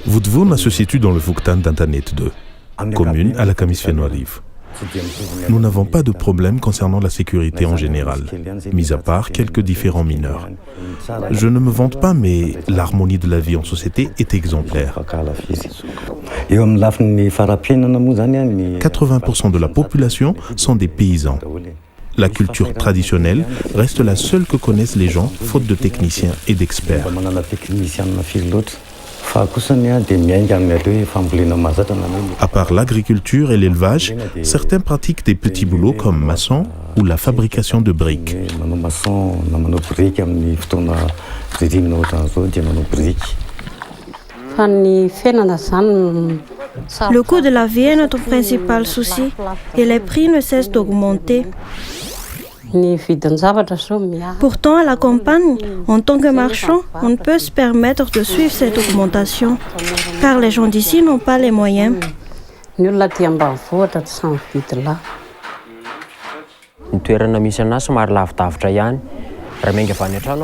Voutvourna se situe dans le Fouktan d'Antanet 2, commune à la Kamis-Fenouarive. Nous n'avons pas de problème concernant la sécurité en général, mis à part quelques différends mineurs. Je ne me vante pas, mais l'harmonie de la vie en société est exemplaire. 80% de la population sont des paysans. La culture traditionnelle reste la seule que connaissent les gens, faute de techniciens et d'experts. À part l'agriculture et l'élevage, certains pratiquent des petits boulots comme maçon ou la fabrication de briques. Le coût de la vie est notre principal souci et les prix ne cessent d'augmenter. Pourtant, à la campagne, en tant que marchand, on ne peut se permettre de suivre cette augmentation, car les gens d'ici n'ont pas les moyens.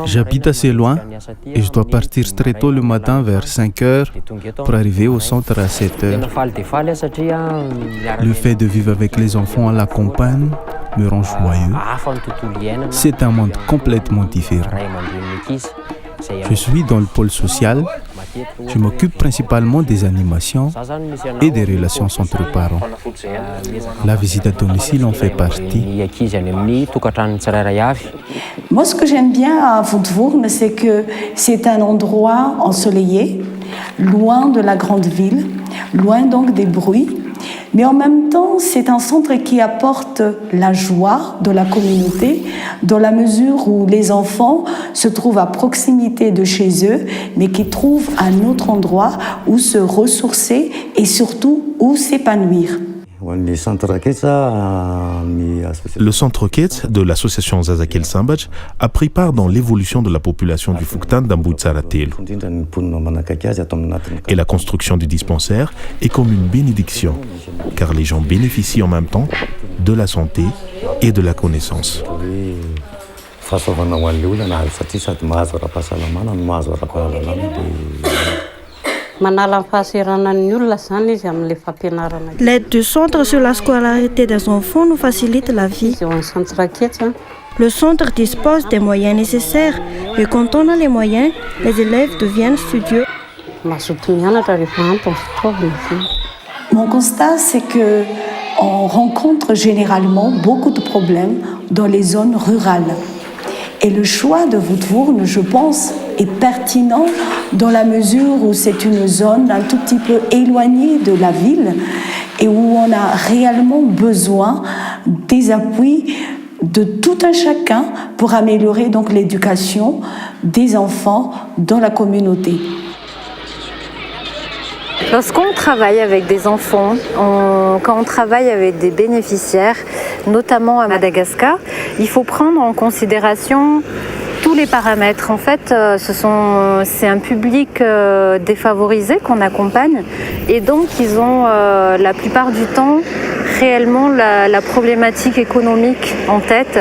J'habite assez loin et je dois partir très tôt le matin vers 5 heures pour arriver au centre à 7 heures. Le fait de vivre avec les enfants à la campagne me rend joyeux. C'est un monde complètement différent. Je suis dans le pôle social. Je m'occupe principalement des animations et des relations entre parents. La visite à domicile en fait partie. Moi, ce que j'aime bien à Voutvourne, c'est que c'est un endroit ensoleillé, loin de la grande ville, loin donc des bruits. Mais en même temps, c'est un centre qui apporte la joie de la communauté dans la mesure où les enfants se trouvent à proximité de chez eux, mais qui trouvent un autre endroit où se ressourcer et surtout où s'épanouir. Le centre Ketz de l'association Zazakel Sambach a pris part dans l'évolution de la population du Fouktan d'Amboutsaratel. Et la construction du dispensaire est comme une bénédiction, car les gens bénéficient en même temps de la santé et de la connaissance. L'aide du centre sur la scolarité des enfants nous facilite la vie. Le centre dispose des moyens nécessaires et quand on a les moyens, les élèves deviennent studieux. Mon constat, c'est que on rencontre généralement beaucoup de problèmes dans les zones rurales. Et le choix de Voutvourne, je pense, est pertinent dans la mesure où c'est une zone un tout petit peu éloignée de la ville et où on a réellement besoin des appuis de tout un chacun pour améliorer donc l'éducation des enfants dans la communauté. Lorsqu'on travaille avec des enfants, quand on travaille avec des bénéficiaires, notamment à Madagascar, il faut prendre en considération tous les paramètres. En fait, c'est un public défavorisé qu'on accompagne et donc ils ont la plupart du temps réellement la problématique économique en tête.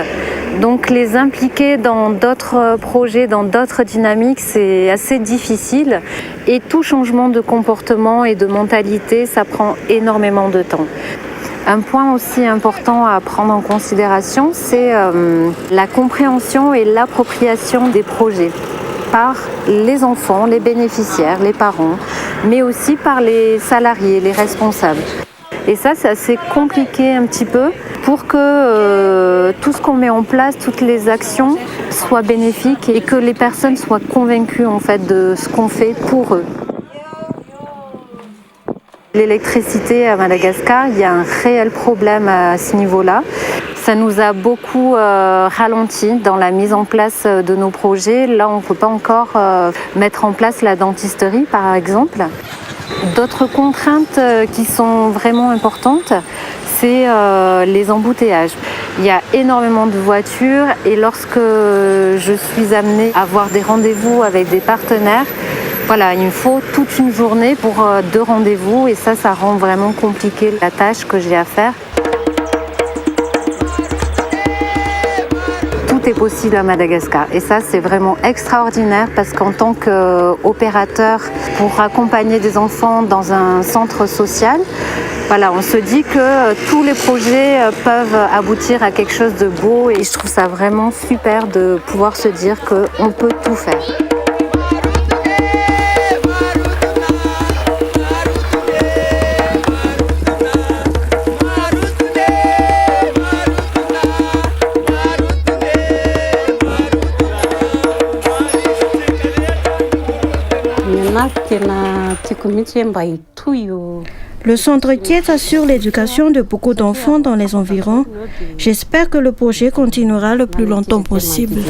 Donc les impliquer dans d'autres projets, dans d'autres dynamiques, c'est assez difficile. Et tout changement de comportement et de mentalité, ça prend énormément de temps. Un point aussi important à prendre en considération, c'est la compréhension et l'appropriation des projets par les enfants, les bénéficiaires, les parents, mais aussi par les salariés, les responsables. Et ça, c'est assez compliqué un petit peu pour que tout ce qu'on met en place, toutes les actions soient bénéfiques et que les personnes soient convaincues en fait de ce qu'on fait pour eux. L'électricité à Madagascar, il y a un réel problème à ce niveau-là. Ça nous a beaucoup ralenti dans la mise en place de nos projets. Là, on ne peut pas encore mettre en place la dentisterie, par exemple. D'autres contraintes qui sont vraiment importantes, c'est les embouteillages. Il y a énormément de voitures et lorsque je suis amenée à avoir des rendez-vous avec des partenaires, Voilà, il me faut toute une journée pour 2 rendez-vous et ça rend vraiment compliqué la tâche que j'ai à faire. Tout est possible à Madagascar et ça c'est vraiment extraordinaire parce qu'en tant qu'opérateur pour accompagner des enfants dans un centre social, voilà, on se dit que tous les projets peuvent aboutir à quelque chose de beau et je trouve ça vraiment super de pouvoir se dire qu'on peut tout faire. Le centre Kiet assure l'éducation de beaucoup d'enfants dans les environs. J'espère que le projet continuera le plus longtemps possible.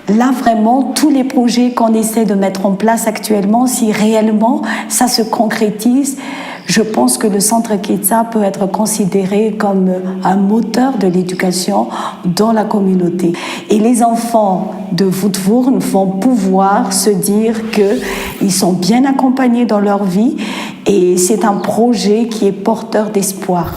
Là, vraiment, tous les projets qu'on essaie de mettre en place actuellement, si réellement ça se concrétise, je pense que le centre Kietsa peut être considéré comme un moteur de l'éducation dans la communauté. Et les enfants de Voetvoorn vont pouvoir se dire qu'ils sont bien accompagnés dans leur vie et c'est un projet qui est porteur d'espoir.